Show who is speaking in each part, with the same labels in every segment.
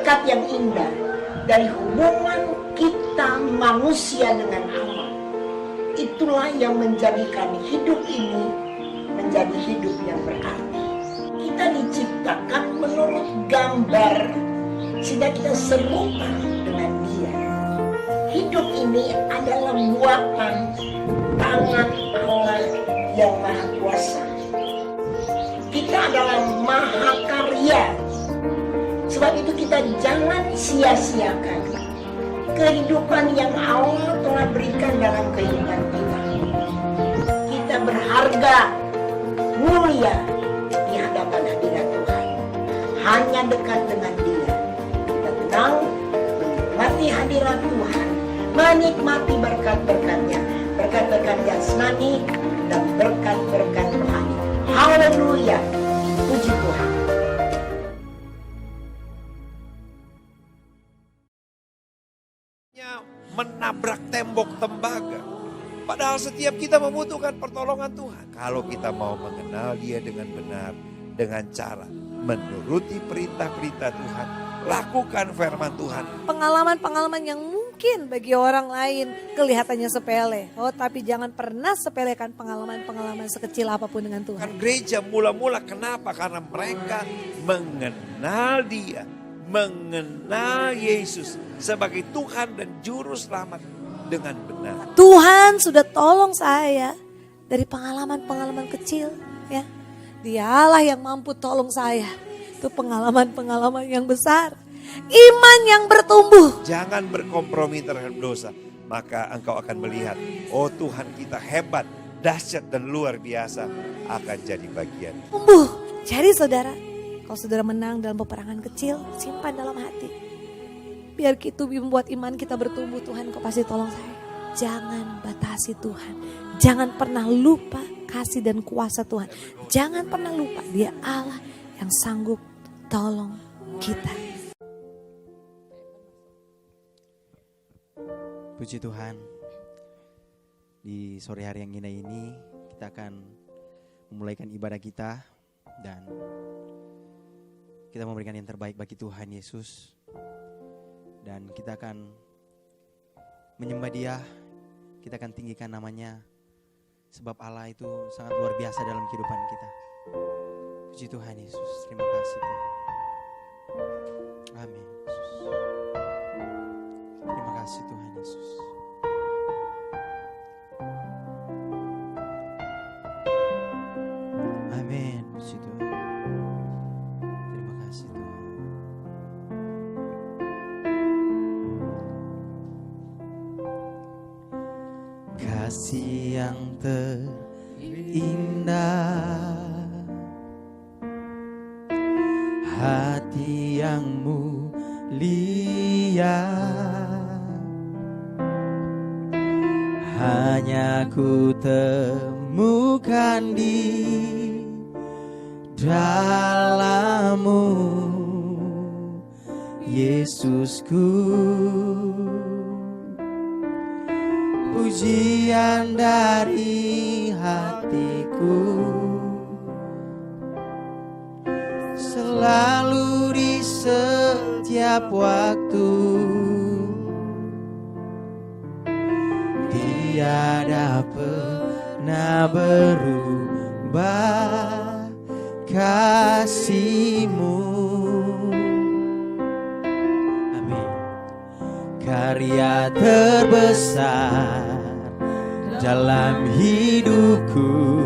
Speaker 1: berkat yang indah dari hubungan kita manusia dengan Allah. Itulah yang menjadikan hidup ini menjadi hidup yang berarti. Kita diciptakan menurut gambar sehingga kita serupa dengan Dia. Hidup ini adalah buatan tangan Allah yang Maha Kuasa. Kita adalah mahakarya. Sebab itu kita jangan sia-siakan kehidupan yang Allah telah berikan dalam kehidupan kita. Kita berharga, mulia di hadapan hadirat Tuhan. Hanya dekat dengan Dia kita tenang, menikmati hadirat Tuhan, menikmati berkat-berkatnya, berkat-berkat jasmani dan berkat-berkat rohani. Haleluya, puji Tuhan.
Speaker 2: Menabrak tembok tembaga. Padahal setiap kita membutuhkan pertolongan Tuhan. Kalau kita mau mengenal Dia dengan benar, dengan cara menuruti perintah-perintah Tuhan, lakukan firman Tuhan.
Speaker 3: Pengalaman-pengalaman yang mungkin bagi orang lain kelihatannya sepele. Oh, tapi jangan pernah sepelekan pengalaman-pengalaman sekecil apapun dengan Tuhan.
Speaker 2: Kan gereja mula-mula kenapa? Karena mereka mengenal Dia, mengenal Yesus sebagai Tuhan dan Juru Selamat dengan benar.
Speaker 3: Tuhan sudah tolong saya dari pengalaman-pengalaman kecil, ya. Dialah yang mampu tolong saya. Itu pengalaman-pengalaman yang besar. Iman yang bertumbuh.
Speaker 2: Jangan berkompromi terhadap dosa. Maka engkau akan melihat, oh Tuhan kita hebat, dahsyat dan luar biasa akan jadi bagian.
Speaker 3: Tumbuh. Jadi saudara, kalau saudara menang dalam peperangan kecil, simpan dalam hati. Biar itu membuat iman kita bertumbuh. Tuhan, kau pasti tolong saya. Jangan batasi Tuhan. Jangan pernah lupa kasih dan kuasa Tuhan. Jangan pernah lupa Dia Allah yang sanggup tolong kita.
Speaker 4: Puji Tuhan, di sore hari yang indah ini kita akan memulaikan ibadah kita dan kita memberikan yang terbaik bagi Tuhan Yesus. Dan kita akan menyembah Dia, kita akan tinggikan namanya, sebab Allah itu sangat luar biasa dalam kehidupan kita. Puji Tuhan Yesus, terima kasih Tuhan. Amin Yesus. Terima kasih Tuhan Yesus. Amin, puji Tuhan. Terima kasih Tuhan. Kasih yang terindah, hati yang mulia, hanya ku temukan di dalam-Mu, Yesusku. Pujian dari hatiku selalu di setiap waktu, tiada pernah berubah kasih-Mu. Amin. Karya terbesar dalam hidupku,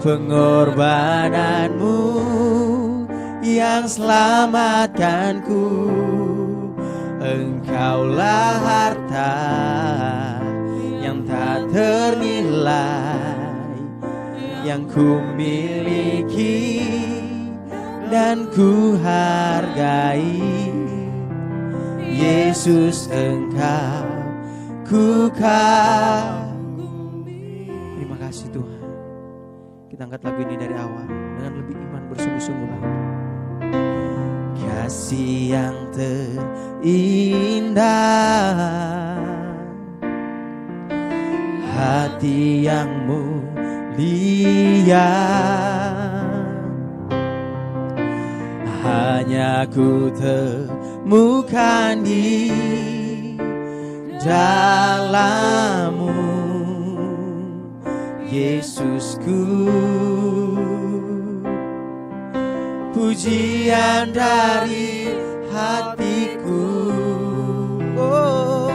Speaker 4: pengorbananmu yang selamatkanku. Engkaulah harta yang tak ternilai, yang ku miliki dan ku hargai. Yesus, Engkau ku kagumi. Terima kasih Tuhan. Kita angkat lagu ini dari awal dengan lebih iman bersungguh-sungguh lagi. Kasih yang terindah, hati yang mulia, hanya ku temukan di dalam-Mu, Yesusku. Pujian dari hatiku, oh,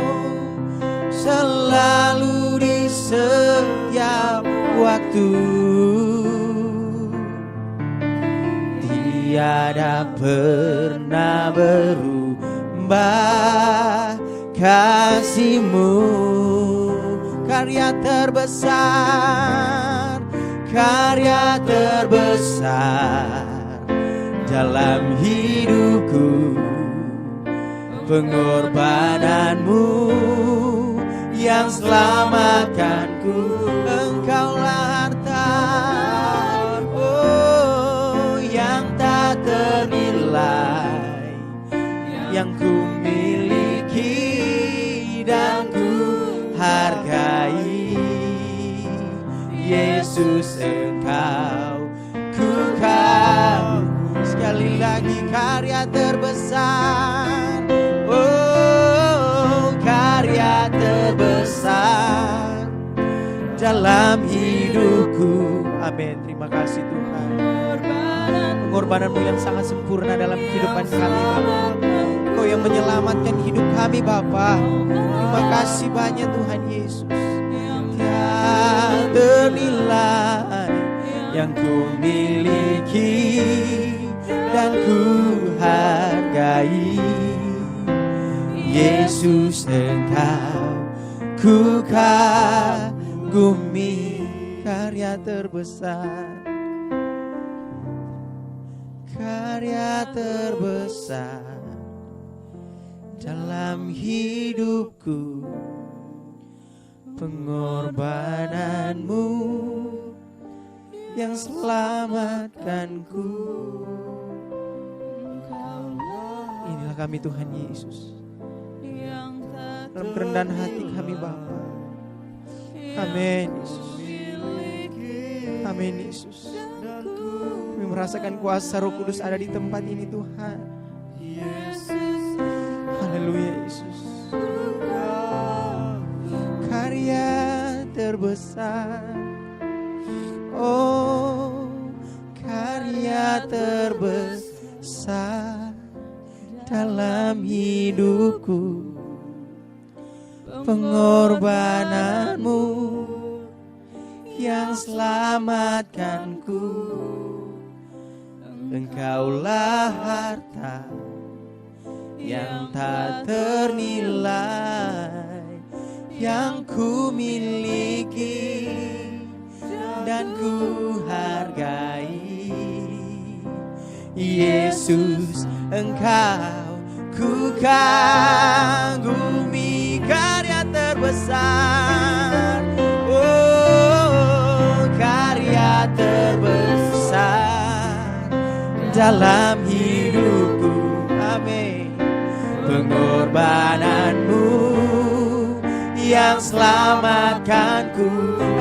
Speaker 4: selalu di setiap waktu. Tiada pernah berubah kasih-Mu, karya terbesar dalam hidupku, pengorbananmu yang selamatkanku. Engkaulah harta, oh, yang tak ternilai, yang ku miliki dan ku hargai. Yesus, Engkau ku kagumi. Sekali lagi, karya terbesar, oh, karya terbesar dalam hidupku. Amin. Terima kasih Tuhan. Pengorbanan-Mu yang sangat sempurna dalam kehidupan kami, Bapa. Engkau yang menyelamatkan hidup kami, Bapa. Terima kasih banyak Tuhan Yesus. Tiada ternilai yang ku miliki dan ku hargai. Yesus, Engkau ku kagumi, karya terbesar dalam hidupku, pengorbanan-Mu yang selamatkanku. Inilah kami Tuhan Yesus, dalam kerendahan hati kami Bapa. Amin Yesus. Amin Yesus. Kami merasakan kuasa Roh Kudus ada di tempat ini Tuhan. Haleluya Yesus. Karya terbesar, oh, karya terbesar dalam hidupku, pengorbanan-Mu yang selamatkanku. Engkaulah harta yang tak ternilai, yang ku miliki dan ku hargai. Yesus, Engkau ku kagumi, karya terbesar, oh, karya terbesar dalam hidupku. Amin. Pengorbanan-Mu yang selamatkanku.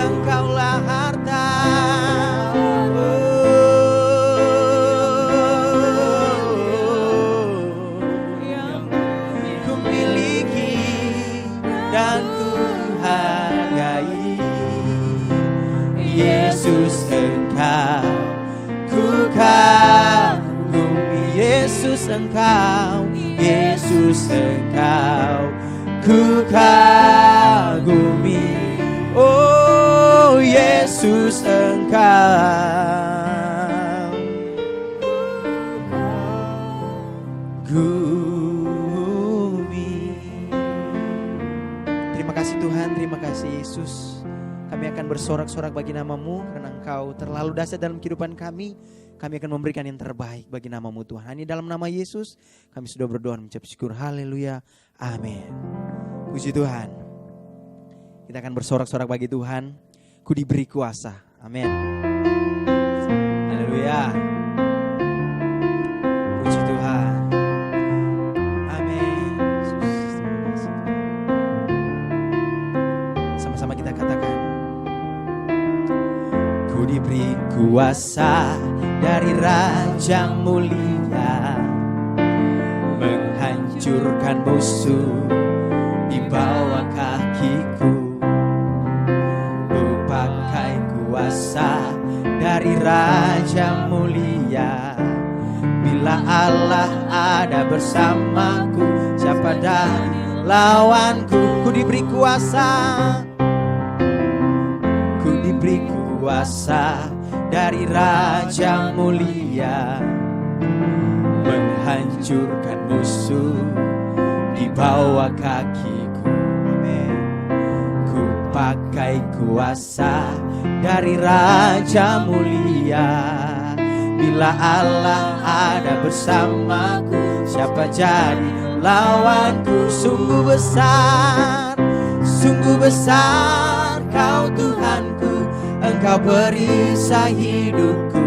Speaker 4: Engkaulah harta, yang ku miliki dan ku hargai. Yesus, Engkau ku kagumi. Yesus, Engkau, Yesus, Engkau ku kagumi. Oh Yesus, Engkau kagumi. Terima kasih Tuhan, terima kasih Yesus. Kami akan bersorak-sorak bagi nama-Mu, karena Engkau terlalu dahsyat dalam kehidupan kami. Kami akan memberikan yang terbaik bagi nama-Mu Tuhan. Ini dalam nama Yesus kami sudah berdoa mengucap syukur. Haleluya. Amin. Puji Tuhan. Kita akan bersorak-sorak bagi Tuhan. Ku diberi kuasa. Amin. Haleluya. Puji Tuhan. Amin. Sama-sama kita katakan. Ku diberi kuasa dari Raja mulia, menghancurkan musuh di bawah kakiku. Ku pakai kuasa dari Raja mulia. Bila Allah ada bersamaku, siapa dari lawanku? Ku diberi kuasa, ku diberi kuasa dari Raja mulia, menghancurkan musuh di bawah kakiku. Amen. Ku pakai kuasa dari Raja mulia. Bila Allah ada bersamaku, siapa jadi lawanku? Sungguh besar Kau Tuhanku, Engkau perisai hidupku.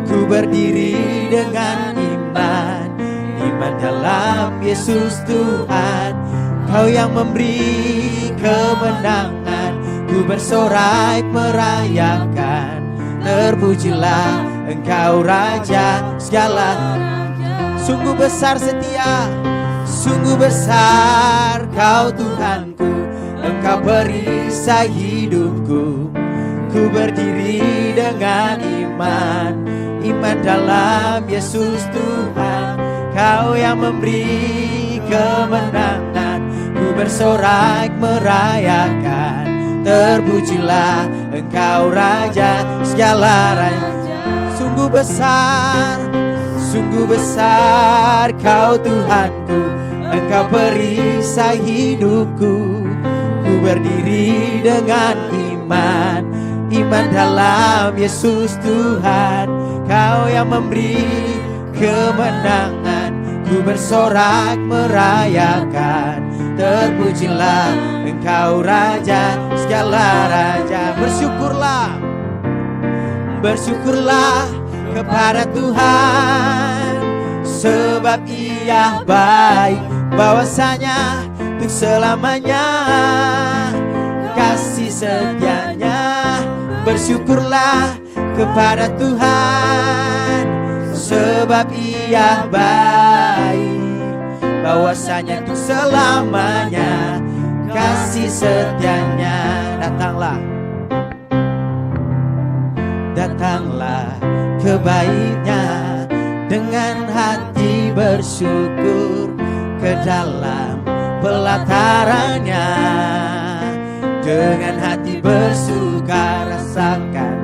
Speaker 4: Ku berdiri dengan iman dalam Yesus Tuhan. Kau yang memberi kemenangan, ku bersorak merayakan. Terpujilah Engkau Raja segala. Sungguh besar setia, sungguh besar Kau Tuhanku, Engkau perisai hidupku. Ku berdiri dengan iman dalam Yesus Tuhan. Kau yang memberi kemenangan, ku bersorak merayakan. Terpujilah Engkau Raja segala raja. Sungguh besar Kau Tuhanku, Engkau perisai hidupku. Ku berdiri dengan iman dalam Yesus Tuhan. Kau yang memberi kemenangan, ku bersorak merayakan. Terpujilah Engkau Raja segala raja. Bersyukurlah kepada Tuhan, sebab Ia baik, bahwasanya untuk selamanya kasih setianya. Bersyukurlah kepada Tuhan, sebab Ia baik, bahwasanya untuk selamanya kasih setianya. Datanglah ke baitnya dengan hati bersyukur, ke dalam pelatarannya dengan hati bersuka. Rasakan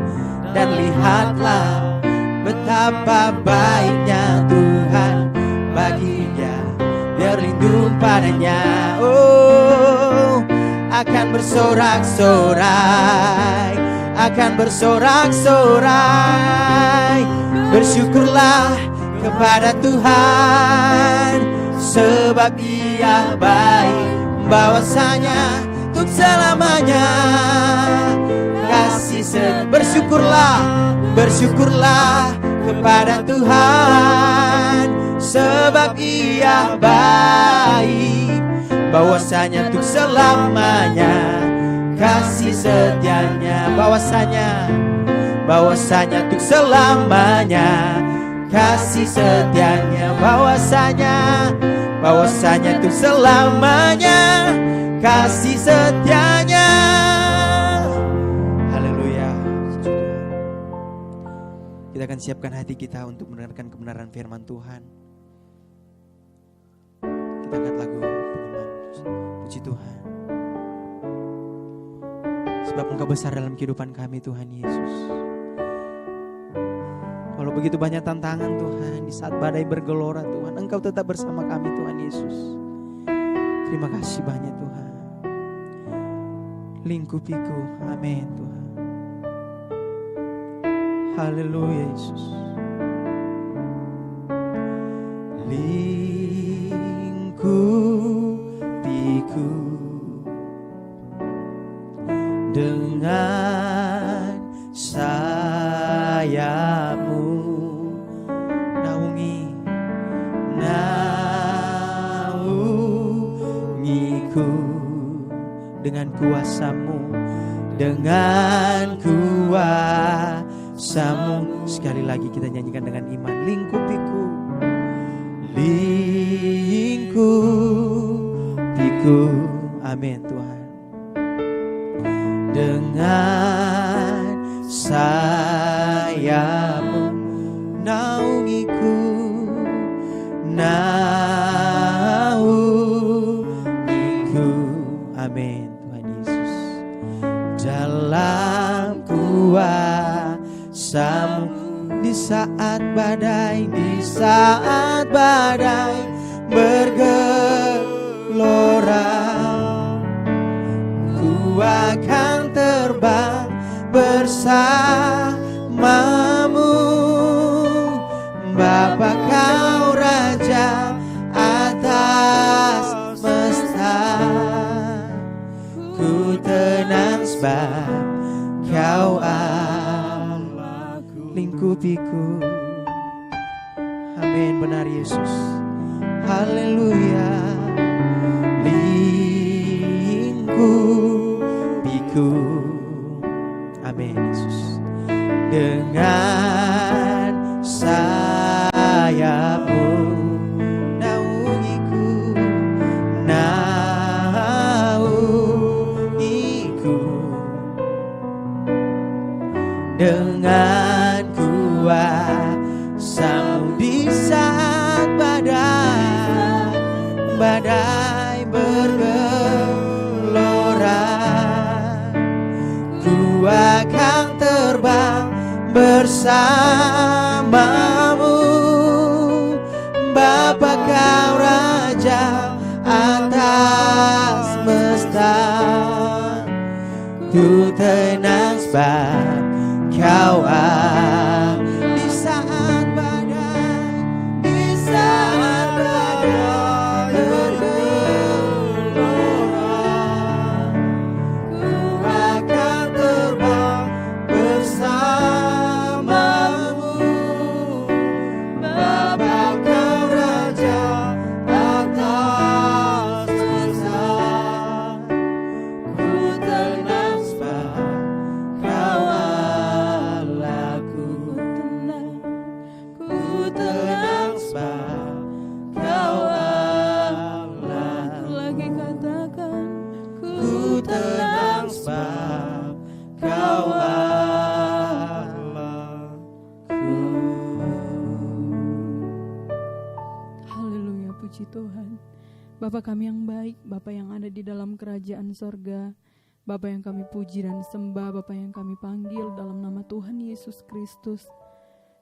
Speaker 4: dan lihatlah betapa baiknya Tuhan baginya, berlindung padanya. Oh, akan bersorak-sorai, akan bersorak-sorai. Bersyukurlah kepada Tuhan, sebab Ia baik, bahwasanya untuk selamanya kasih bersyukurlah kepada Tuhan, sebab Ia baik, bahwasanya untuk selamanya kasih setianya. Bahwasanya untuk selamanya kasih setianya. Bahwasanya untuk selamanya kasih setianya. Haleluya. Kita akan siapkan hati kita untuk mendengarkan kebenaran firman Tuhan. Kita angkat lagu penyembahan, puji Tuhan. Sebab Engkau besar dalam kehidupan kami Tuhan Yesus. Walau begitu banyak tantangan Tuhan, di saat badai bergelora Tuhan, Engkau tetap bersama kami Tuhan Yesus. Terima kasih banyak Tuhan. Lingkupiku, amin Tuhan. Haleluya Yesus. Lingkupiku dengan sayapmu, naungiku dengan kuasa-Mu, dengan kuasa-Mu. Sekali lagi kita nyanyikan dengan iman. Lingkupiku, lingkupiku naungiku. Amin Tuhan. Dengan sayapmu naungiku, naungiku. Amin Tuhan Yesus. Dalam kuasa-Mu di saat badai bergelora, ku akan terbang bersamamu. Bapa Kau Raja atas semesta, ku tenang sebab Kau Allahku, lingkupiku. Amin, benar Yesus. Haleluya. Lingkupiku. Amin Yesus. Dengan sayapmu naungiku, naungiku. Dengan kuasa-Mu di saat badai bergelora, ku akan terbang bersamamu. Bapa Kau Raja atas semesta, ku tenang sebab Kau di saat badai bergelora, ku akan terbang bersamamu. Bapa Kau Raja atas semesta, ku tenang sebab Kau Allahku. Ku tenang sebab Kau Allahku.
Speaker 5: Lagi katakan,
Speaker 4: Ku tenang sebab Kau Allahku.
Speaker 5: haleluya, puji Tuhan. Bapa kami yang baik, Bapa yang ada di dalam kerajaan sorga, Bapa yang kami puji dan sembah, Bapa yang kami panggil dalam nama Tuhan Yesus Kristus.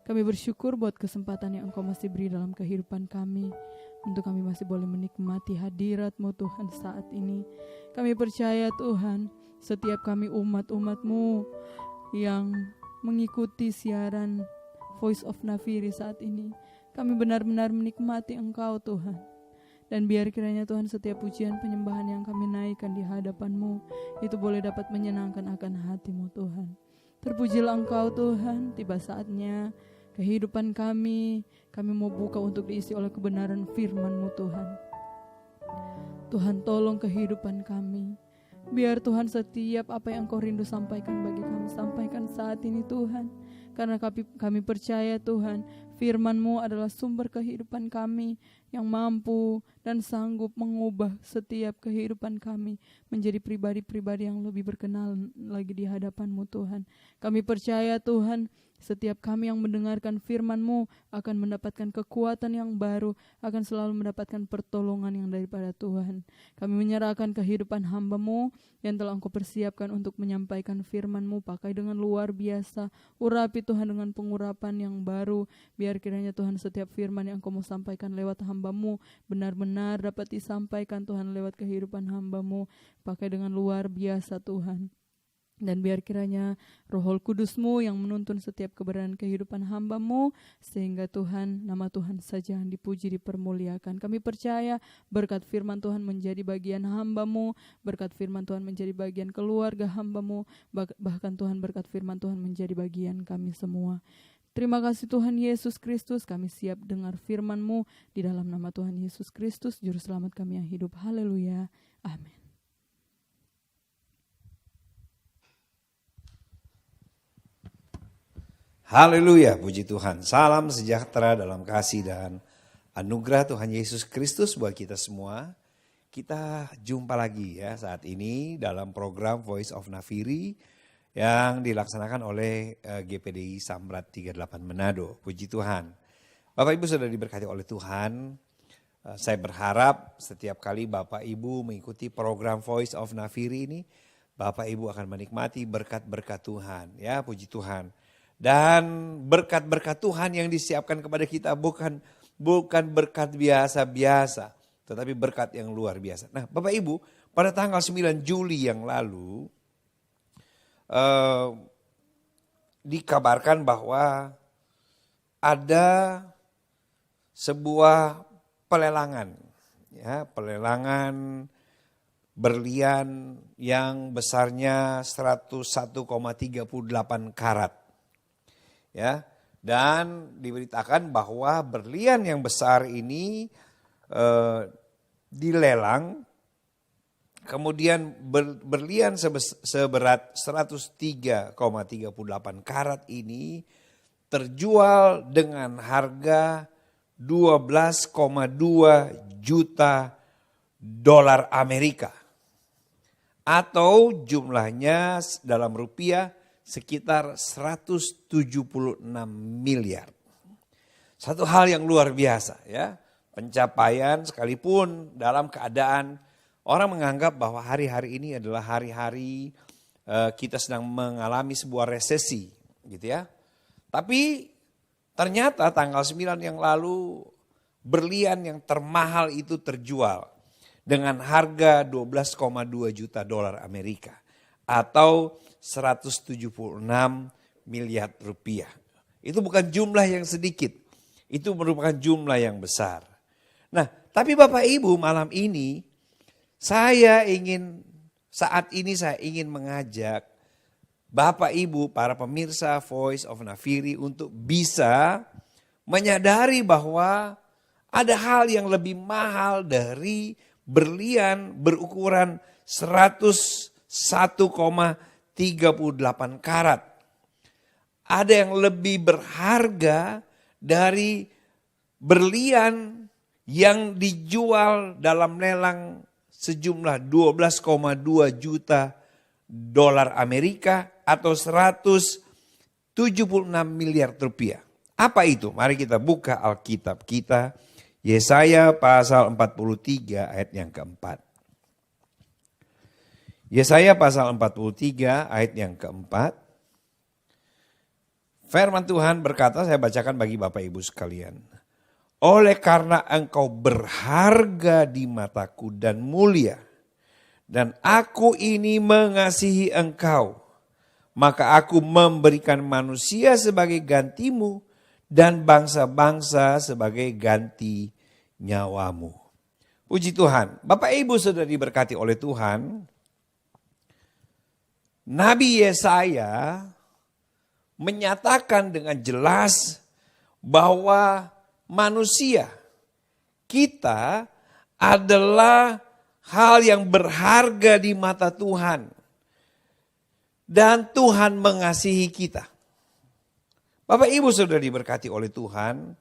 Speaker 5: Kami bersyukur buat kesempatan yang Engkau masih beri dalam kehidupan kami, untuk kami masih boleh menikmati hadirat-Mu Tuhan saat ini. Kami percaya Tuhan, setiap kami umat-umat-Mu yang mengikuti siaran Voice of Nafiri saat ini, kami benar-benar menikmati Engkau Tuhan. Dan biar kiranya Tuhan setiap pujian penyembahan yang kami naikkan di hadapan-Mu, itu boleh dapat menyenangkan akan hati-Mu Tuhan. Terpujilah Engkau Tuhan, tiba saatnya kehidupan kami mau buka untuk diisi oleh kebenaran firman-Mu Tuhan. Tuhan tolong kehidupan kami. Biar Tuhan setiap apa yang Engkau rindu sampaikan bagi kami, sampaikan saat ini Tuhan. Karena kami percaya Tuhan, firman-Mu adalah sumber kehidupan kami yang mampu dan sanggup mengubah setiap kehidupan kami menjadi pribadi-pribadi yang lebih berkenan lagi di hadapan-Mu Tuhan. Kami percaya Tuhan, setiap kami yang mendengarkan firman-Mu akan mendapatkan kekuatan yang baru, akan selalu mendapatkan pertolongan yang daripada Tuhan. Kami menyerahkan kehidupan hamba-Mu yang telah Engkau persiapkan untuk menyampaikan firman-Mu, pakai dengan luar biasa. Urapi Tuhan dengan pengurapan yang baru, biar kiranya Tuhan setiap firman yang Engkau mau sampaikan lewat hamba-Mu benar-benar dapat disampaikan Tuhan lewat kehidupan hamba-Mu, pakai dengan luar biasa Tuhan. Dan biar kiranya Roh Kudus-Mu yang menuntun setiap keberadaan kehidupan hamba-Mu, sehingga Tuhan, nama Tuhan saja yang dipuji, dipermuliakan. Kami percaya berkat firman Tuhan menjadi bagian hamba-Mu, berkat firman Tuhan menjadi bagian keluarga hamba-Mu, bahkan Tuhan berkat firman Tuhan menjadi bagian kami semua. Terima kasih Tuhan Yesus Kristus, kami siap dengar firman-Mu di dalam nama Tuhan Yesus Kristus, Juru Selamat kami yang hidup. Haleluya. Amin.
Speaker 2: Haleluya, puji Tuhan. Salam sejahtera dalam kasih dan anugerah Tuhan Yesus Kristus buat kita semua. Kita jumpa lagi ya saat ini dalam program Voice of Nafiri yang dilaksanakan oleh GPDI Samrat 38 Manado. Puji Tuhan. Bapak Ibu sudah diberkati oleh Tuhan. Saya berharap setiap kali Bapak Ibu mengikuti program Voice of Nafiri ini, Bapak Ibu akan menikmati berkat-berkat Tuhan. Ya, puji Tuhan. Dan berkat-berkat Tuhan yang disiapkan kepada kita bukan berkat biasa-biasa, tetapi berkat yang luar biasa. Nah, Bapak Ibu, pada tanggal 9 Juli yang lalu dikabarkan bahwa ada sebuah pelelangan, ya, pelelangan berlian yang besarnya 101,38 karat. Ya, dan diberitakan bahwa berlian yang besar ini dilelang, kemudian berlian seberat 103,38 karat ini terjual dengan harga 12,2 juta dolar Amerika. Atau jumlahnya dalam rupiah sekitar 176 miliar. Satu hal yang luar biasa ya. Pencapaian sekalipun dalam keadaan orang menganggap bahwa hari-hari ini adalah hari-hari kita sedang mengalami sebuah resesi gitu ya. Tapi ternyata tanggal 9 yang lalu berlian yang termahal itu terjual dengan harga 12,2 juta dolar Amerika atau 176 miliar rupiah. Itu bukan jumlah yang sedikit, itu merupakan jumlah yang besar. Nah, tapi Bapak Ibu malam ini saat ini saya ingin mengajak Bapak Ibu para pemirsa Voice of Nafiri untuk bisa menyadari bahwa ada hal yang lebih mahal dari berlian berukuran 101,38 karat. Ada yang lebih berharga dari berlian yang dijual dalam lelang sejumlah 12,2 juta dolar Amerika atau 176 miliar rupiah. Apa itu? Mari kita buka Alkitab kita. Yesaya pasal 43 ayat yang keempat. Yesaya pasal 43 ayat yang keempat. Firman Tuhan berkata, saya bacakan bagi Bapak Ibu sekalian. Oleh karena engkau berharga di mataku dan mulia, dan aku ini mengasihi engkau, maka aku memberikan manusia sebagai gantimu dan bangsa-bangsa sebagai ganti nyawamu. Puji Tuhan. Bapak Ibu sudah diberkati oleh Tuhan. Nabi Yesaya menyatakan dengan jelas bahwa manusia, kita adalah hal yang berharga di mata Tuhan. Dan Tuhan mengasihi kita. Bapak Ibu sudah diberkati oleh Tuhan.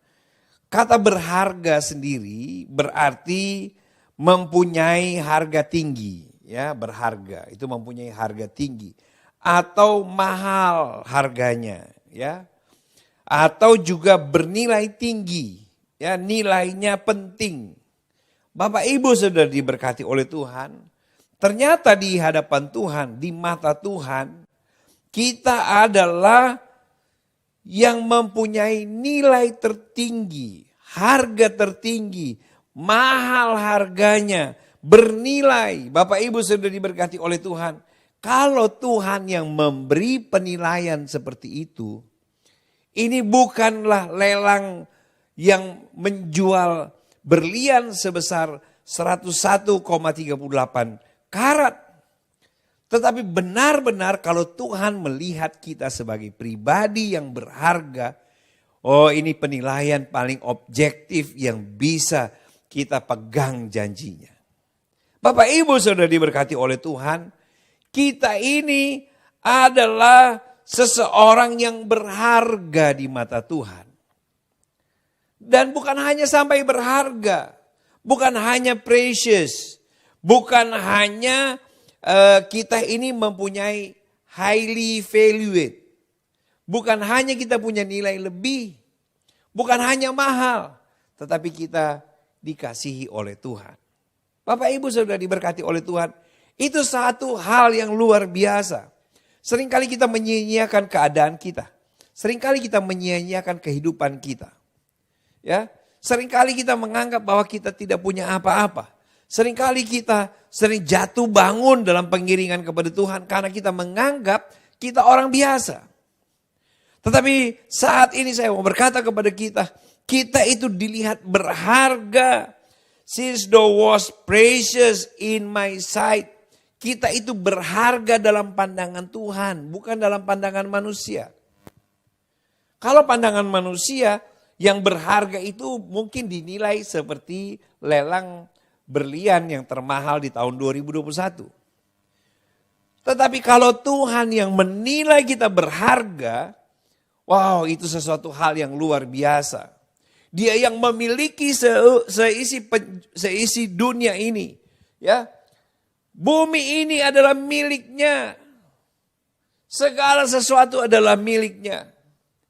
Speaker 2: Kata berharga sendiri berarti mempunyai harga tinggi. Ya, berharga itu mempunyai harga tinggi. Atau mahal harganya. Ya. Atau juga bernilai tinggi, ya, nilainya penting. Bapak Ibu sudah diberkati oleh Tuhan. Ternyata di hadapan Tuhan, di mata Tuhan, kita adalah yang mempunyai nilai tertinggi, harga tertinggi, mahal harganya, bernilai. Bapak Ibu sudah diberkati oleh Tuhan. Kalau Tuhan yang memberi penilaian seperti itu, ini bukanlah lelang yang menjual berlian sebesar 101,38 karat. Tetapi benar-benar kalau Tuhan melihat kita sebagai pribadi yang berharga, oh ini penilaian paling objektif yang bisa kita pegang janjinya. Bapak Ibu sudah diberkati oleh Tuhan, kita ini adalah seseorang yang berharga di mata Tuhan. Dan bukan hanya sampai berharga, bukan hanya precious, Bukan hanya kita ini mempunyai highly valued. Bukan hanya kita punya nilai lebih. Bukan hanya mahal. Tetapi kita dikasihi oleh Tuhan. Bapak Ibu sudah diberkati oleh Tuhan. Itu satu hal yang luar biasa. Seringkali kita menyia-nyiakan keadaan kita. Seringkali kita menyia-nyiakan kehidupan kita. Ya, seringkali kita menganggap bahwa kita tidak punya apa-apa. Seringkali kita sering jatuh bangun dalam pengiringan kepada Tuhan karena kita menganggap kita orang biasa. Tetapi saat ini saya mau berkata kepada kita, kita itu dilihat berharga. Since thou was precious in my sight. Kita itu berharga dalam pandangan Tuhan, bukan dalam pandangan manusia. Kalau pandangan manusia, yang berharga itu mungkin dinilai seperti lelang berlian yang termahal di tahun 2021. Tetapi kalau Tuhan yang menilai kita berharga, wow, itu sesuatu hal yang luar biasa. Dia yang memiliki seisi dunia ini. Ya, bumi ini adalah miliknya. Segala sesuatu adalah miliknya.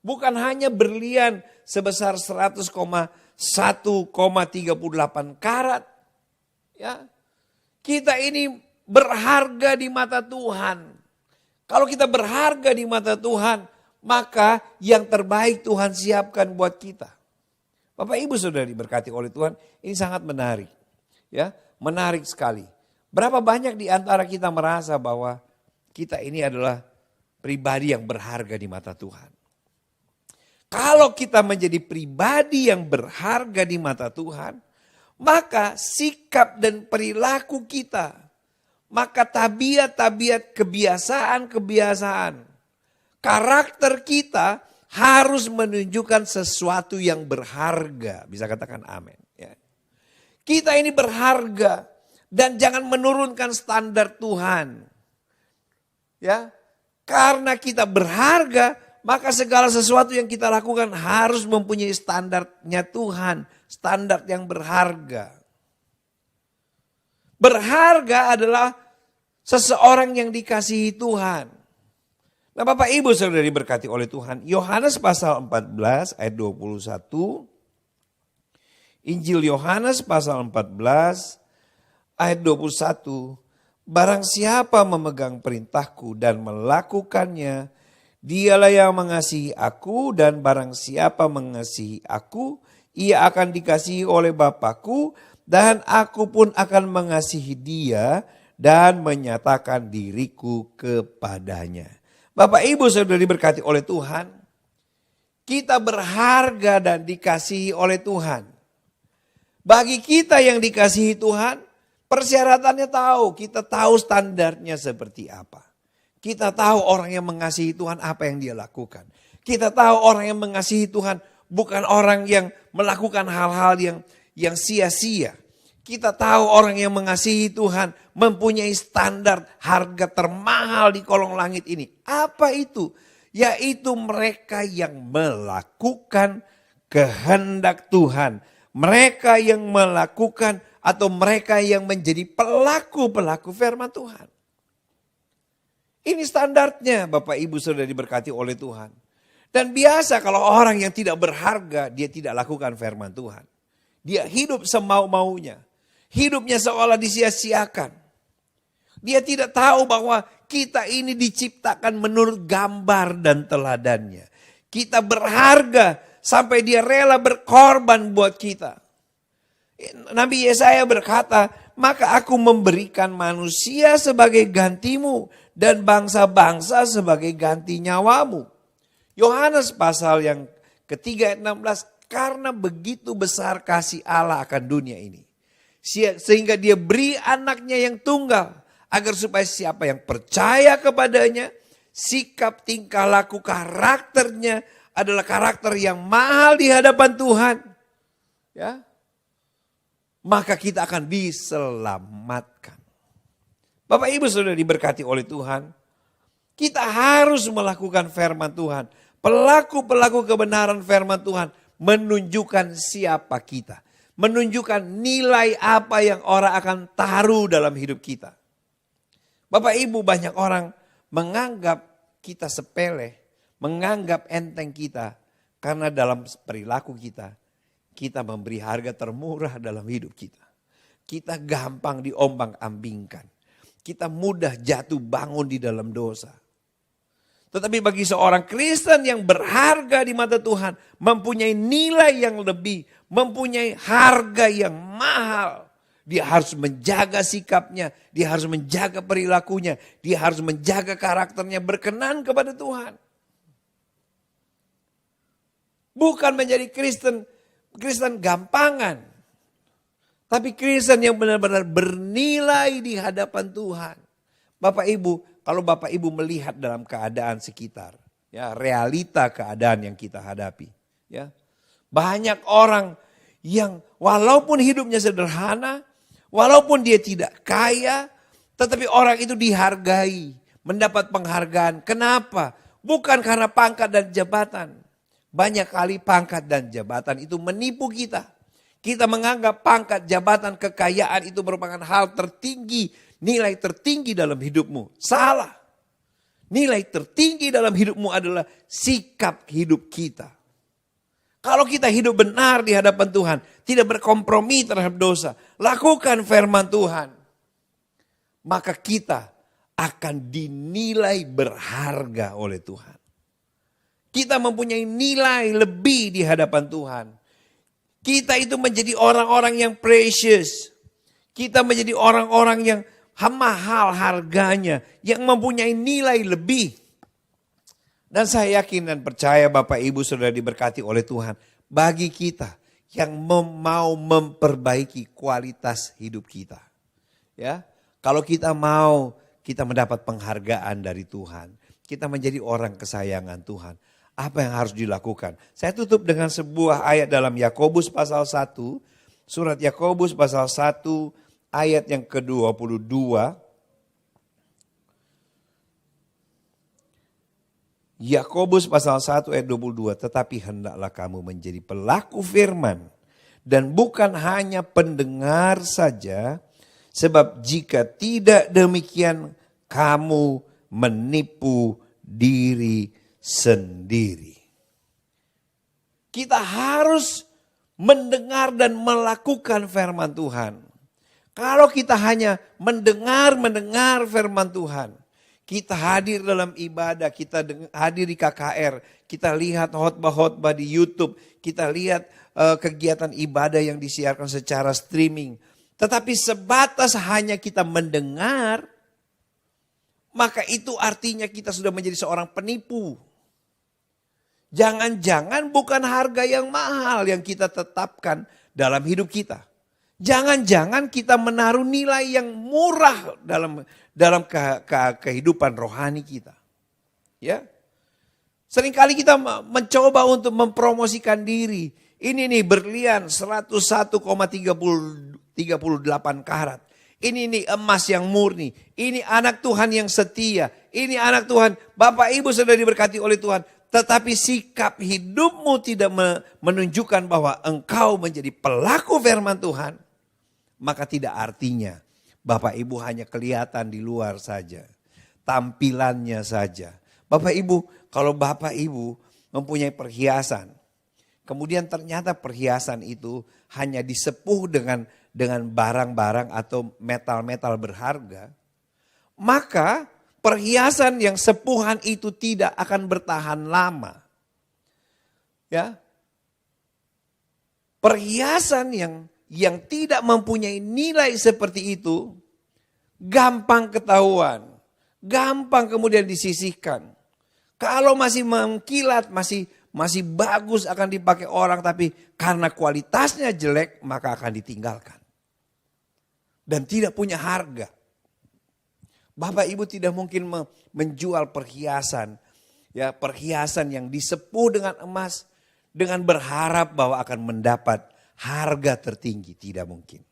Speaker 2: Bukan hanya berlian sebesar 100,1,38 karat. Ya, kita ini berharga di mata Tuhan. Kalau kita berharga di mata Tuhan, maka yang terbaik Tuhan siapkan buat kita. Bapak Ibu sudah diberkati oleh Tuhan, ini sangat menarik. Ya, menarik sekali. Berapa banyak di antara kita merasa bahwa kita ini adalah pribadi yang berharga di mata Tuhan. Kalau kita menjadi pribadi yang berharga di mata Tuhan, maka sikap dan perilaku kita, maka tabiat-tabiat, kebiasaan-kebiasaan, karakter kita harus menunjukkan sesuatu yang berharga. Bisa katakan amin. Ya. Kita ini berharga dan jangan menurunkan standar Tuhan. Ya, karena kita berharga, maka segala sesuatu yang kita lakukan harus mempunyai standarnya Tuhan. Standar yang berharga. Berharga adalah seseorang yang dikasihi Tuhan. Nah Bapak Ibu sudah diberkati oleh Tuhan. Yohanes pasal 14 ayat 21. Injil Yohanes pasal 14 ayat 21. Barang siapa memegang perintahku dan melakukannya, dialah yang mengasihi aku, dan barang siapa mengasihi aku, ia akan dikasihi oleh Bapa-Ku, dan aku pun akan mengasihi dia dan menyatakan diriku kepadanya. Bapak Ibu sudah diberkati oleh Tuhan, kita berharga dan dikasihi oleh Tuhan. Bagi kita yang dikasihi Tuhan, persyaratannya kita tahu standarnya seperti apa. Kita tahu orang yang mengasihi Tuhan apa yang dia lakukan. Kita tahu orang yang mengasihi Tuhan bukan orang yang melakukan hal-hal yang sia-sia. Kita tahu orang yang mengasihi Tuhan mempunyai standar harga termahal di kolong langit ini. Apa itu? Yaitu mereka yang melakukan kehendak Tuhan. Mereka yang melakukan atau mereka yang menjadi pelaku-pelaku firman Tuhan. Ini standarnya Bapak Ibu sudah diberkati oleh Tuhan. Dan biasa kalau orang yang tidak berharga, dia tidak lakukan firman Tuhan. Dia hidup semau-maunya. Hidupnya seolah disia-siakan. Dia tidak tahu bahwa kita ini diciptakan menurut gambar dan teladannya. Kita berharga sampai dia rela berkorban buat kita. Nabi Yesaya berkata, maka aku memberikan manusia sebagai gantimu dan bangsa-bangsa sebagai ganti nyawamu. Yohanes pasal yang ketiga ayat 16, karena begitu besar kasih Allah akan dunia ini. Sehingga dia beri anaknya yang tunggal, agar supaya siapa yang percaya kepadanya, sikap, tingkah laku, karakternya adalah karakter yang mahal di hadapan Tuhan. Ya, maka kita akan diselamatkan. Bapak Ibu sudah diberkati oleh Tuhan. Kita harus melakukan firman Tuhan. Pelaku-pelaku kebenaran firman Tuhan menunjukkan siapa kita. menunjukkan nilai apa yang orang akan taruh dalam hidup kita. Bapak Ibu, banyak orang menganggap kita sepele, menganggap enteng kita karena dalam perilaku kita memberi harga termurah dalam hidup kita. Kita gampang diombang-ambingkan. Kita mudah jatuh bangun di dalam dosa. Tetapi bagi seorang Kristen yang berharga di mata Tuhan, mempunyai nilai yang lebih, mempunyai harga yang mahal. Dia harus menjaga sikapnya, dia harus menjaga perilakunya, dia harus menjaga karakternya berkenan kepada Tuhan. Bukan menjadi Kristen gampangan. Tapi Kristen yang benar-benar bernilai di hadapan Tuhan. Bapak Ibu, kalau Bapak Ibu melihat dalam keadaan sekitar, ya, realita keadaan yang kita hadapi, ya. Banyak orang yang walaupun hidupnya sederhana, walaupun dia tidak kaya, tetapi orang itu dihargai, mendapat penghargaan. Kenapa? Bukan karena pangkat dan jabatan. Banyak kali pangkat dan jabatan itu menipu kita. Kita menganggap pangkat, jabatan, kekayaan itu merupakan hal tertinggi, nilai tertinggi dalam hidupmu. Salah. Nilai tertinggi dalam hidupmu adalah sikap hidup kita. Kalau kita hidup benar di hadapan Tuhan, tidak berkompromi terhadap dosa, lakukan firman Tuhan, maka kita akan dinilai berharga oleh Tuhan. Kita mempunyai nilai lebih di hadapan Tuhan. Kita itu menjadi orang-orang yang precious. Kita menjadi orang-orang yang mahal harganya. Yang mempunyai nilai lebih. Dan saya yakin dan percaya Bapak Ibu sudah diberkati oleh Tuhan. Bagi kita yang mau memperbaiki kualitas hidup kita. Ya, kalau kita mau kita mendapat penghargaan dari Tuhan. Kita menjadi orang kesayangan Tuhan. Apa yang harus dilakukan? Saya tutup dengan sebuah ayat dalam Yakobus pasal 1. Surat Yakobus pasal 1 ayat yang ke-22. Yakobus pasal 1 ayat 22. Tetapi hendaklah kamu menjadi pelaku firman. Dan bukan hanya pendengar saja. Sebab jika tidak demikian kamu menipu diri sendiri. Kita harus mendengar dan melakukan firman Tuhan. Kalau kita hanya mendengar firman Tuhan, kita hadir dalam ibadah, kita hadir di KKR, kita lihat khotbah-khotbah di YouTube, kita lihat kegiatan ibadah yang disiarkan secara streaming. Tetapi sebatas hanya kita mendengar, maka itu artinya kita sudah menjadi seorang penipu. Jangan-jangan bukan harga yang mahal yang kita tetapkan dalam hidup kita. Jangan-jangan kita menaruh nilai yang murah dalam kehidupan rohani kita. Ya, seringkali kita mencoba untuk mempromosikan diri. Ini nih berlian 101,38 karat. Ini nih emas yang murni. Ini anak Tuhan yang setia. Ini anak Tuhan. Bapak Ibu sudah diberkati oleh Tuhan. Tetapi sikap hidupmu tidak menunjukkan bahwa engkau menjadi pelaku firman Tuhan. Maka tidak artinya Bapak Ibu hanya kelihatan di luar saja. Tampilannya saja. Bapak Ibu, kalau Bapak Ibu mempunyai perhiasan. Kemudian ternyata perhiasan itu hanya disepuh dengan barang-barang atau metal-metal berharga. Maka perhiasan yang sepuhan itu tidak akan bertahan lama. Ya. Perhiasan yang tidak mempunyai nilai seperti itu gampang ketahuan, gampang kemudian disisihkan. Kalau masih mengkilat, masih bagus akan dipakai orang, tapi karena kualitasnya jelek maka akan ditinggalkan. Dan tidak punya harga. Bapak Ibu tidak mungkin menjual perhiasan, ya perhiasan yang disepuh dengan emas dengan berharap bahwa akan mendapat harga tertinggi, tidak mungkin.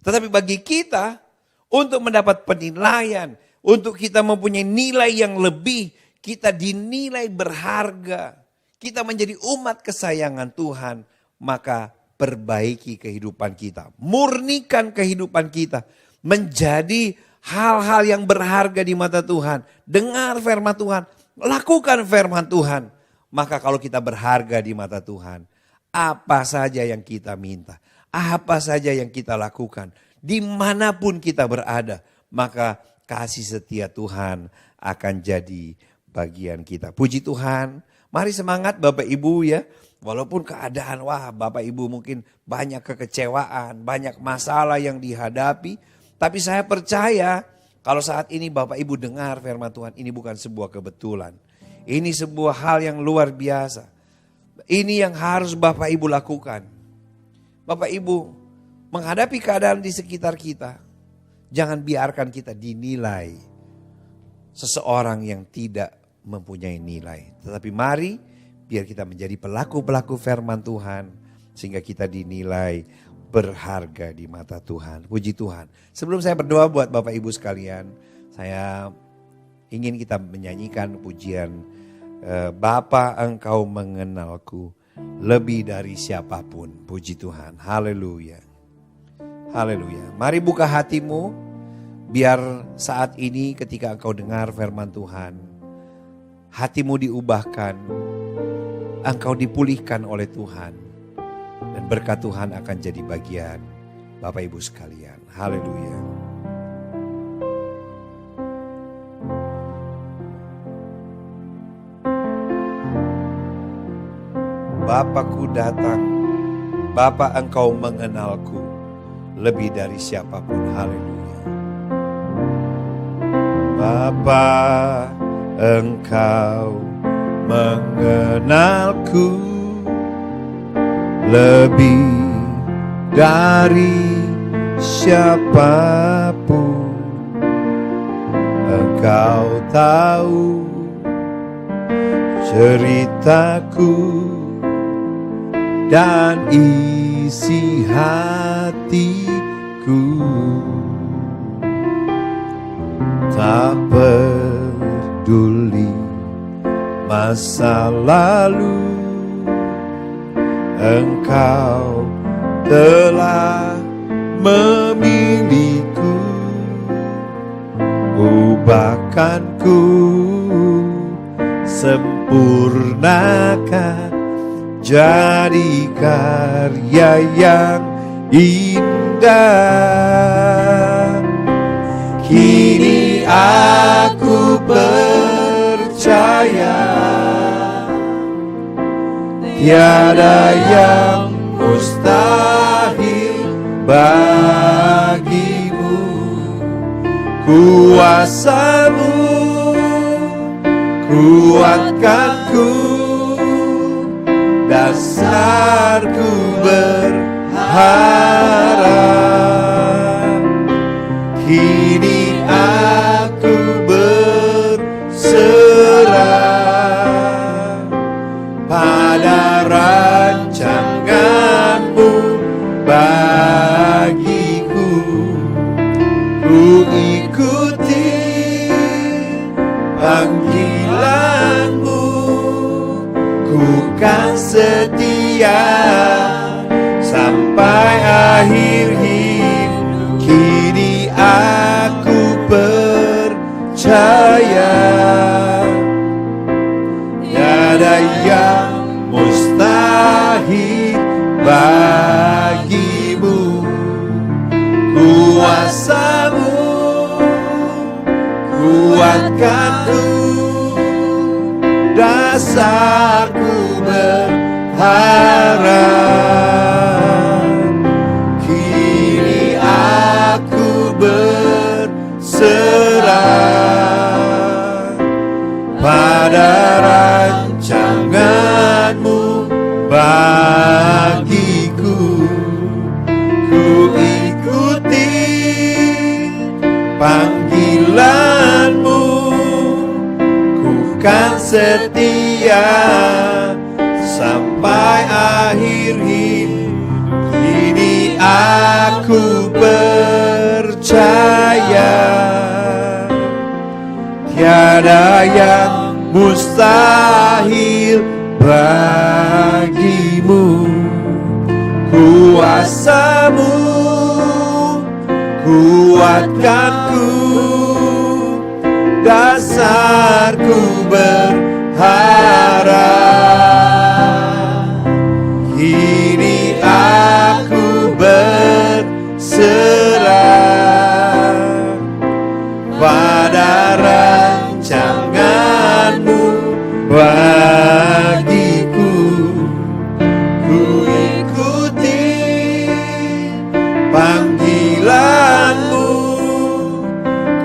Speaker 2: Tetapi bagi kita untuk mendapat penilaian, untuk kita mempunyai nilai yang lebih, kita dinilai berharga, kita menjadi umat kesayangan Tuhan, maka perbaiki kehidupan kita. Murnikan kehidupan kita menjadi hal-hal yang berharga di mata Tuhan. Dengar firman Tuhan, lakukan firman Tuhan. Maka kalau kita berharga di mata Tuhan, apa saja yang kita minta, apa saja yang kita lakukan, dimanapun kita berada, maka kasih setia Tuhan akan jadi bagian kita. Puji Tuhan, mari semangat Bapak Ibu ya. Walaupun keadaan, Bapak Ibu mungkin banyak kekecewaan, banyak masalah yang dihadapi. Tapi saya percaya kalau saat ini Bapak Ibu dengar firman Tuhan, ini bukan sebuah kebetulan. Ini sebuah hal yang luar biasa. Ini yang harus Bapak Ibu lakukan. Bapak Ibu menghadapi keadaan di sekitar kita, jangan biarkan kita dinilai seseorang yang tidak mempunyai nilai. Tetapi mari biar kita menjadi pelaku-pelaku firman Tuhan sehingga kita dinilai berharga di mata Tuhan. Puji Tuhan. Sebelum saya berdoa buat Bapak Ibu sekalian, saya ingin kita menyanyikan pujian Bapa Engkau mengenalku lebih dari siapapun. Puji Tuhan. Haleluya. Haleluya. Mari buka hatimu biar saat ini ketika engkau dengar firman Tuhan, hatimu diubahkan, engkau dipulihkan oleh Tuhan, dan berkat Tuhan akan jadi bagian Bapak Ibu sekalian. Haleluya. Bapakku datang, Bapa Engkau mengenalku lebih dari siapapun. Haleluya. Bapa Engkau mengenalku lebih dari siapapun. Engkau tahu ceritaku dan isi hatiku. Tak peduli masa lalu, Engkau telah memilihku. Ubahkanku, sempurnakan, jadi karya yang indah. Kini aku percaya tiada yang mustahil bagimu. Kuasamu kuatkanku, dasarku berharap. Kini aku berserah pada rancanganmu bagiku. Ku ikuti panggilanmu, ku kan setia sampai akhir hidup. Kini aku percaya tiada yang mustahil bagimu. Kuasamu kuatkanku, dasarku berharap. Kini aku berserah pada rancanganmu bagiku. Ku ikuti panggilanmu, ku kan setia sampai akhir hidup. Kini aku percaya tiada yang mustahil bagimu. Ku kuasamu kuatkanku, dasarku berharap. Kini aku berserah pada rancanganmu bagiku. Ku ikuti panggilanmu,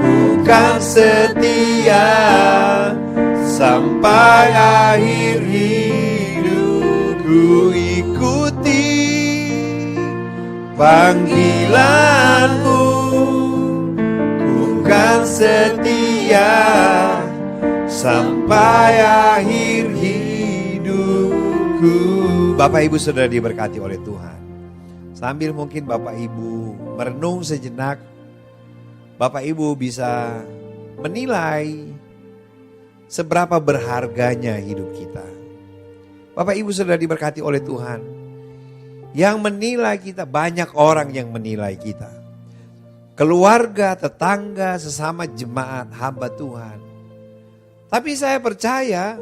Speaker 2: ku kan setia sampai akhir hidupku. Ikuti panggilanmu, ku kan setia sampai akhir hidupku. Bapak Ibu Saudara diberkati oleh Tuhan. Sambil mungkin Bapak Ibu merenung sejenak, Bapak Ibu bisa menilai seberapa berharganya hidup kita. Bapak Ibu Saudara diberkati oleh Tuhan. Yang menilai kita, banyak orang yang menilai kita. Keluarga, tetangga, sesama jemaat, hamba Tuhan. Tapi saya percaya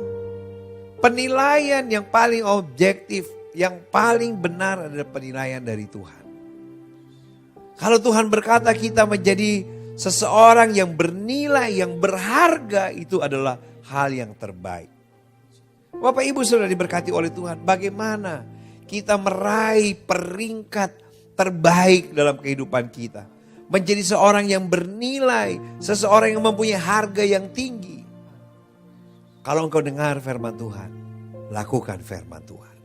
Speaker 2: penilaian yang paling objektif, yang paling benar adalah penilaian dari Tuhan. Kalau Tuhan berkata kita menjadi seseorang yang bernilai, yang berharga, itu adalah hal yang terbaik. Bapak Ibu Saudara diberkati oleh Tuhan, bagaimana kita meraih peringkat terbaik dalam kehidupan kita. Menjadi seorang yang bernilai, seseorang yang mempunyai harga yang tinggi. Kalau engkau dengar firman Tuhan, lakukan firman Tuhan.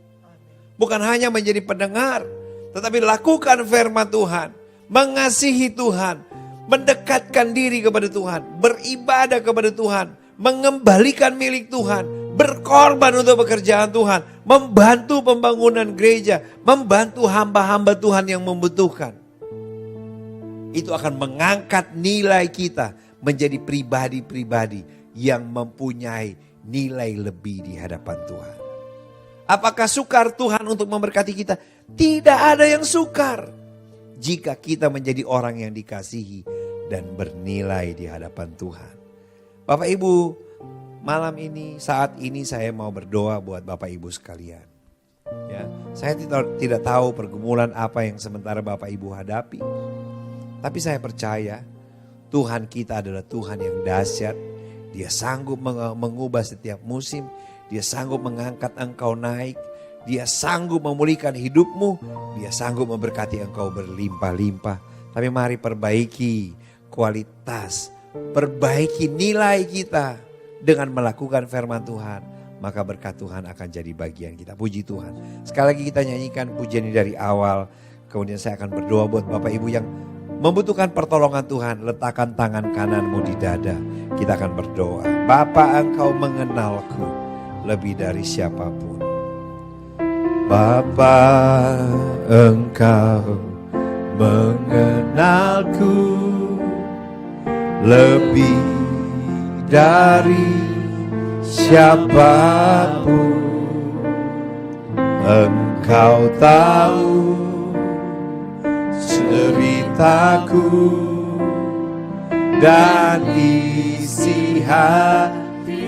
Speaker 2: Bukan hanya menjadi pendengar, tetapi lakukan firman Tuhan. Mengasihi Tuhan, mendekatkan diri kepada Tuhan, beribadah kepada Tuhan, mengembalikan milik Tuhan, berkorban untuk pekerjaan Tuhan, membantu pembangunan gereja, membantu hamba-hamba Tuhan yang membutuhkan. Itu akan mengangkat nilai kita menjadi pribadi-pribadi yang mempunyai nilai lebih di hadapan Tuhan. Apakah sukar Tuhan untuk memberkati kita? Tidak ada yang sukar jika kita menjadi orang yang dikasihi dan bernilai di hadapan Tuhan. Bapak Ibu, malam ini, saat ini saya mau berdoa buat Bapak Ibu sekalian. Ya, saya tidak tahu pergumulan apa yang sementara Bapak Ibu hadapi. Tapi saya percaya Tuhan kita adalah Tuhan yang dahsyat. Dia sanggup mengubah setiap musim. Dia sanggup mengangkat engkau naik. Dia sanggup memulihkan hidupmu. Dia sanggup memberkati engkau berlimpah-limpah. Tapi mari perbaiki kualitas, perbaiki nilai kita dengan melakukan firman Tuhan. Maka berkat Tuhan akan jadi bagian kita. Puji Tuhan. Sekali lagi kita nyanyikan pujian ini dari awal. Kemudian saya akan berdoa buat Bapak Ibu yang membutuhkan pertolongan Tuhan. Letakkan tangan kananmu di dada. Kita akan berdoa. Bapa, engkau mengenalku lebih dari siapapun. Bapa, engkau mengenalku lebih dari siapapun. Engkau tahu ceritaku dan isi hatiku.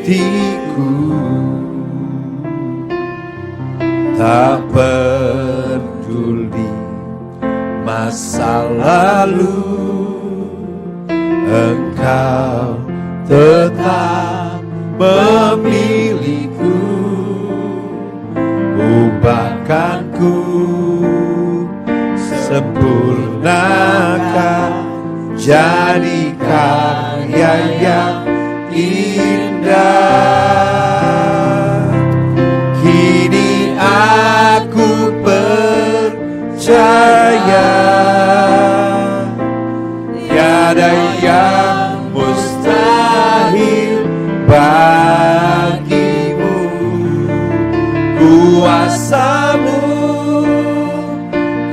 Speaker 2: Tak peduli masa lalu, engkau tetap memilihku. Ubahkanku, sempurnakan, jadi karya yang indah. Kini aku percaya tiada yang mustahil bagimu. Kuasamu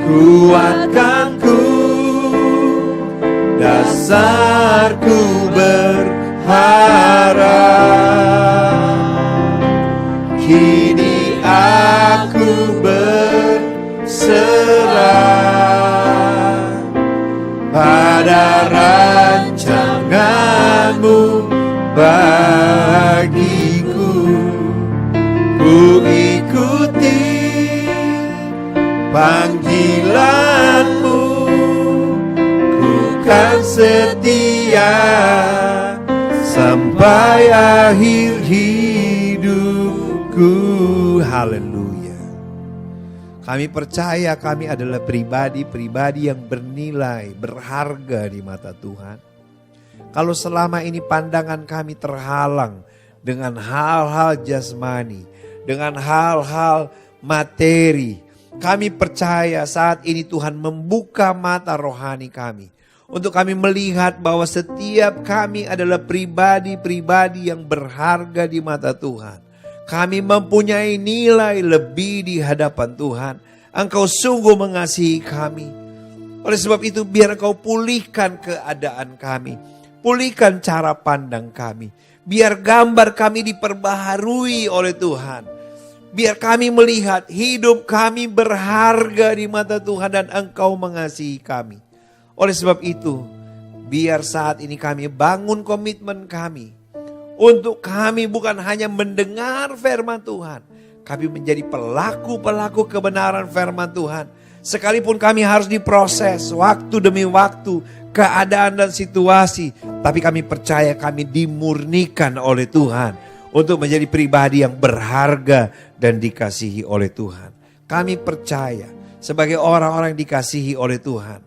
Speaker 2: kuatkanku, dasarku berharap. Kini aku berserah ada rancangan-Mu bagiku. Ku ikuti panggilan-Mu, ku kan setia sampai akhir hidupku. Haleluya. Kami percaya kami adalah pribadi-pribadi yang bernilai, berharga di mata Tuhan. Kalau selama ini pandangan kami terhalang dengan hal-hal jasmani, dengan hal-hal materi, kami percaya saat ini Tuhan membuka mata rohani kami untuk kami melihat bahwa setiap kami adalah pribadi-pribadi yang berharga di mata Tuhan. Kami mempunyai nilai lebih di hadapan Tuhan. Engkau sungguh mengasihi kami. Oleh sebab itu biar Engkau pulihkan keadaan kami. Pulihkan cara pandang kami. Biar gambar kami diperbaharui oleh Tuhan. Biar kami melihat hidup kami berharga di mata Tuhan dan Engkau mengasihi kami. Oleh sebab itu, biar saat ini kami bangun komitmen kami. Untuk kami bukan hanya mendengar firman Tuhan. Kami menjadi pelaku-pelaku kebenaran firman Tuhan. Sekalipun kami harus diproses waktu demi waktu, keadaan dan situasi. Tapi kami percaya kami dimurnikan oleh Tuhan. Untuk menjadi pribadi yang berharga dan dikasihi oleh Tuhan. Kami percaya sebagai orang-orang yang dikasihi oleh Tuhan.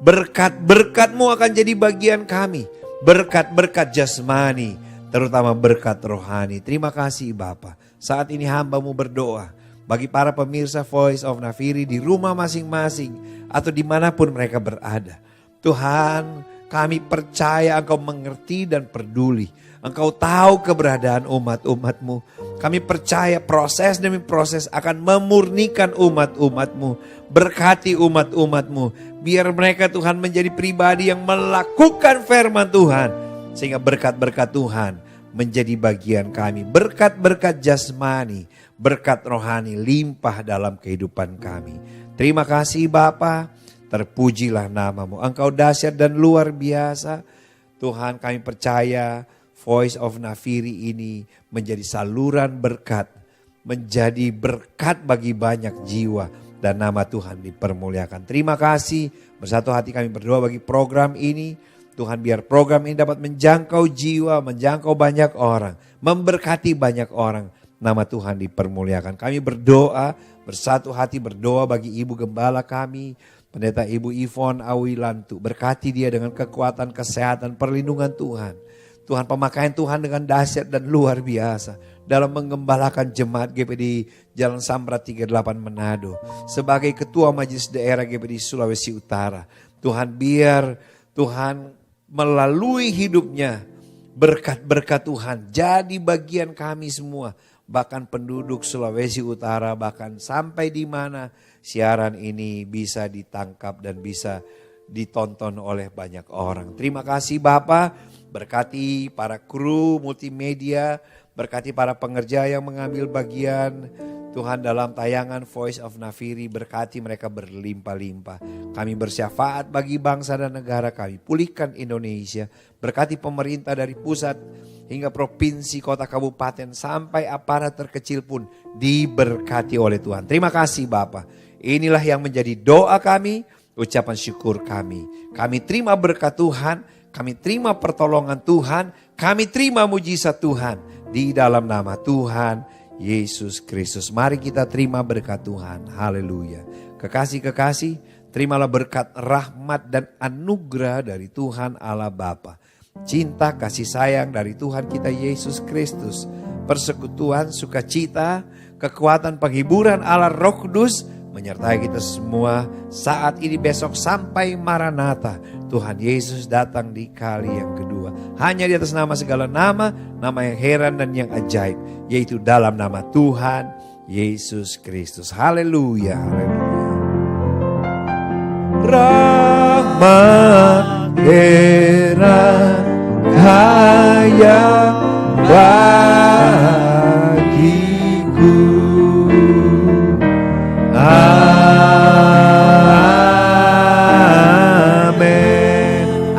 Speaker 2: Berkat-berkat-Mu akan jadi bagian kami. Berkat-berkat jasmani, terutama berkat rohani. Terima kasih Bapa. Saat ini hamba-Mu berdoa bagi para pemirsa Voice of Nafiri di rumah masing-masing atau dimanapun mereka berada. Tuhan, kami percaya Engkau mengerti dan peduli. Engkau tahu keberadaan umat-umat-Mu. Kami percaya proses demi proses akan memurnikan umat-umat-Mu. Berkati umat-umat-Mu. Biar mereka Tuhan menjadi pribadi yang melakukan firman Tuhan. Sehingga berkat-berkat Tuhan menjadi bagian kami. Berkat-berkat jasmani, berkat rohani limpah dalam kehidupan kami. Terima kasih Bapa, terpujilah nama-Mu. Engkau dahsyat dan luar biasa. Tuhan, kami percaya Voice of Nafiri ini menjadi saluran berkat. Menjadi berkat bagi banyak jiwa. Dan nama Tuhan dipermuliakan. Terima kasih. Bersatu hati kami berdoa bagi program ini. Tuhan, biar program ini dapat menjangkau jiwa, menjangkau banyak orang, memberkati banyak orang. Nama Tuhan dipermuliakan. Kami berdoa, bersatu hati berdoa bagi Ibu Gembala kami, Pendeta Ibu Ivon Awilantu. Berkati dia dengan kekuatan, kesehatan, perlindungan Tuhan. Tuhan, pemakaian Tuhan dengan dahsyat dan luar biasa dalam menggembalakan jemaat GPD Jalan Samrat 38 Manado. Sebagai Ketua Majelis Daerah GPD Sulawesi Utara. Tuhan, biar Tuhan melalui hidupnya berkat-berkat Tuhan jadi bagian kami semua. Bahkan penduduk Sulawesi Utara, bahkan sampai di mana siaran ini bisa ditangkap dan bisa ditonton oleh banyak orang. Terima kasih Bapak. Berkati para kru multimedia, berkati para pengerja yang mengambil bagian Tuhan dalam tayangan Voice of Nafiri. Berkati mereka berlimpah-limpah. Kami bersyafaat bagi bangsa dan negara kami. Pulihkan Indonesia. Berkati pemerintah dari pusat hingga provinsi, kota, kabupaten, sampai aparat terkecil pun diberkati oleh Tuhan. Terima kasih Bapak. Inilah yang menjadi doa kami, ucapan syukur kami. Kami terima berkat Tuhan, kami terima pertolongan Tuhan, kami terima mujizat Tuhan di dalam nama Tuhan Yesus Kristus. Mari kita terima berkat Tuhan. Haleluya. Kekasih-kekasih, terimalah berkat rahmat dan anugerah dari Tuhan Allah Bapa. Cinta kasih sayang dari Tuhan kita Yesus Kristus. Persekutuan, sukacita, kekuatan penghiburan Allah Roh Kudus menyertai kita semua saat ini, besok sampai Maranatha. Tuhan Yesus datang di kali yang kedua. Hanya di atas nama segala nama, nama yang heran dan yang ajaib, yaitu dalam nama Tuhan Yesus Kristus. Haleluya, haleluya. Rahmat heran hanya bagiku. Amen.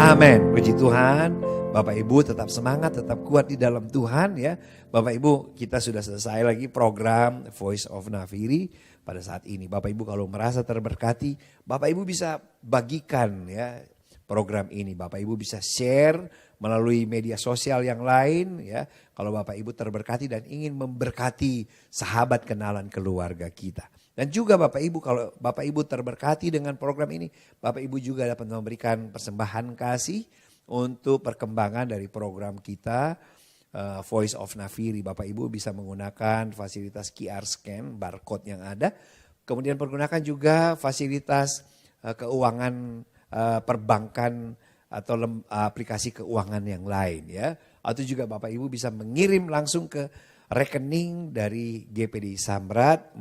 Speaker 2: Bapak Ibu tetap semangat, tetap kuat di dalam Tuhan ya. Bapak Ibu, kita sudah selesai lagi program Voice of Nafiri pada saat ini. Bapak Ibu kalau merasa terberkati, Bapak Ibu bisa bagikan ya program ini. Bapak Ibu bisa share melalui media sosial yang lain ya. Kalau Bapak Ibu terberkati dan ingin memberkati sahabat kenalan keluarga kita. Dan juga Bapak Ibu, kalau Bapak Ibu terberkati dengan program ini, Bapak Ibu juga dapat memberikan persembahan kasih untuk perkembangan dari program kita Voice of Nafiri. Bapak Ibu bisa menggunakan fasilitas QR scan, barcode yang ada. Kemudian pergunakan juga fasilitas keuangan perbankan atau aplikasi keuangan yang lain ya. Atau juga Bapak Ibu bisa mengirim langsung ke rekening dari GPDI Samrat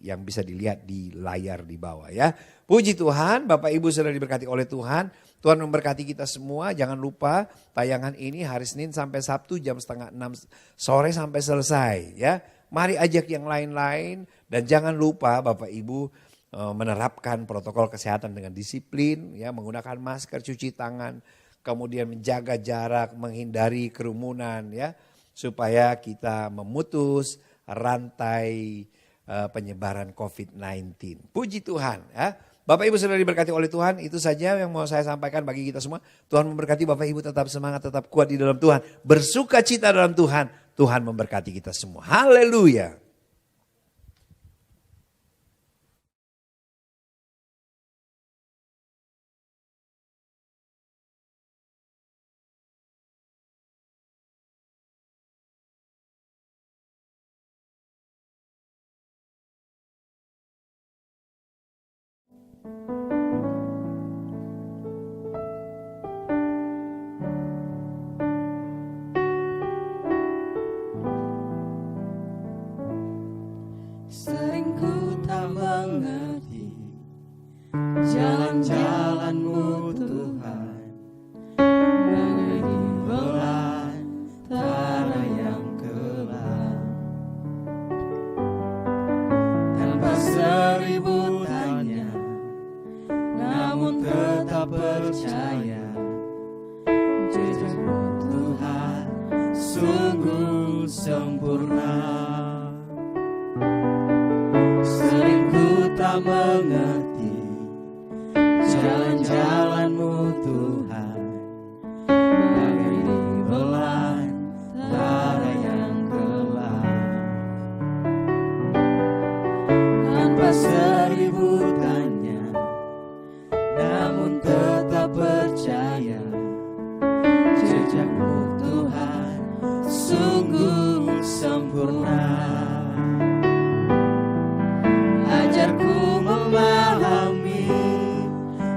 Speaker 2: yang bisa dilihat di layar di bawah ya. Puji Tuhan, Bapak Ibu sudah diberkati oleh Tuhan. Tuhan memberkati kita semua. Jangan lupa tayangan ini hari Senin sampai Sabtu jam 5:30 sore sampai selesai ya. Mari ajak yang lain-lain dan jangan lupa Bapak Ibu menerapkan protokol kesehatan dengan disiplin ya, menggunakan masker, cuci tangan, kemudian menjaga jarak, menghindari kerumunan ya, supaya kita memutus rantai penyebaran COVID-19. Puji Tuhan ya. Bapak Ibu sudah diberkati oleh Tuhan, itu saja yang mau saya sampaikan bagi kita semua. Tuhan memberkati Bapak Ibu, tetap semangat, tetap kuat di dalam Tuhan. Bersuka cita dalam Tuhan, Tuhan memberkati kita semua. Haleluya.
Speaker 4: Sering ku tak mengerti jalan-jalan-Mu Tuhan, bagai belantara yang gelap. Tanpa seribu tanya, namun tetap percaya, jejak-Mu Tuhan sungguh sempurna. Sering ku tak mengerti jalan-jalan-Mu Tuhan, bagai di belantara yang gelap. Tanpa seribu tanya, namun tetap percaya, jejak-Mu Tuhan sungguh sempurna. Ajarku memahami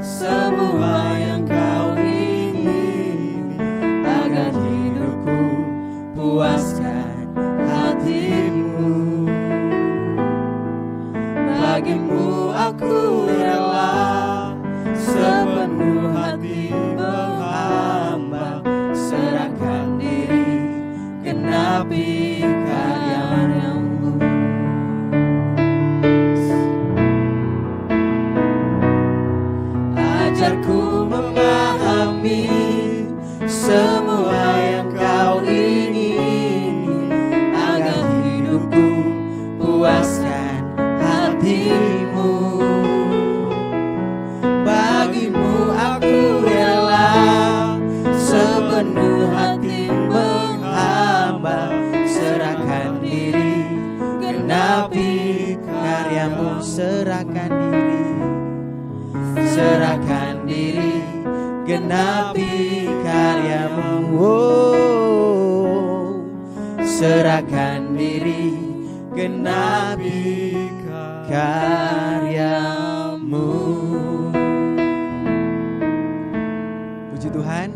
Speaker 4: semua yang Kau ingini, agar hidupku puaskan hati-Mu. Bagimu aku rela sepenuh hati menghamba, serahkan diri genapi karya-Mu. Ajarku memahami semua yang Kau ingini, agar hidupku puaskan hati-Mu. Bagimu aku rela sepenuh hati menghamba, serahkan diri genapi karya-Mu. Serahkan diri, serahkan diri, genapi karya-Mu. Oh, serahkan diri, genapi karya-Mu. Puji Tuhan.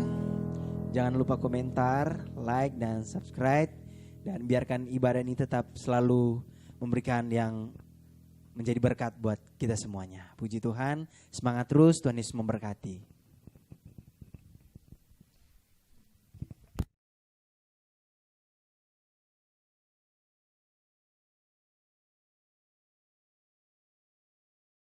Speaker 4: Jangan lupa komentar, like, dan subscribe. Dan biarkan ibadah ini tetap selalu memberikan yang menjadi berkat buat kita semuanya. Puji Tuhan, semangat terus, Tuhan Yesus memberkati.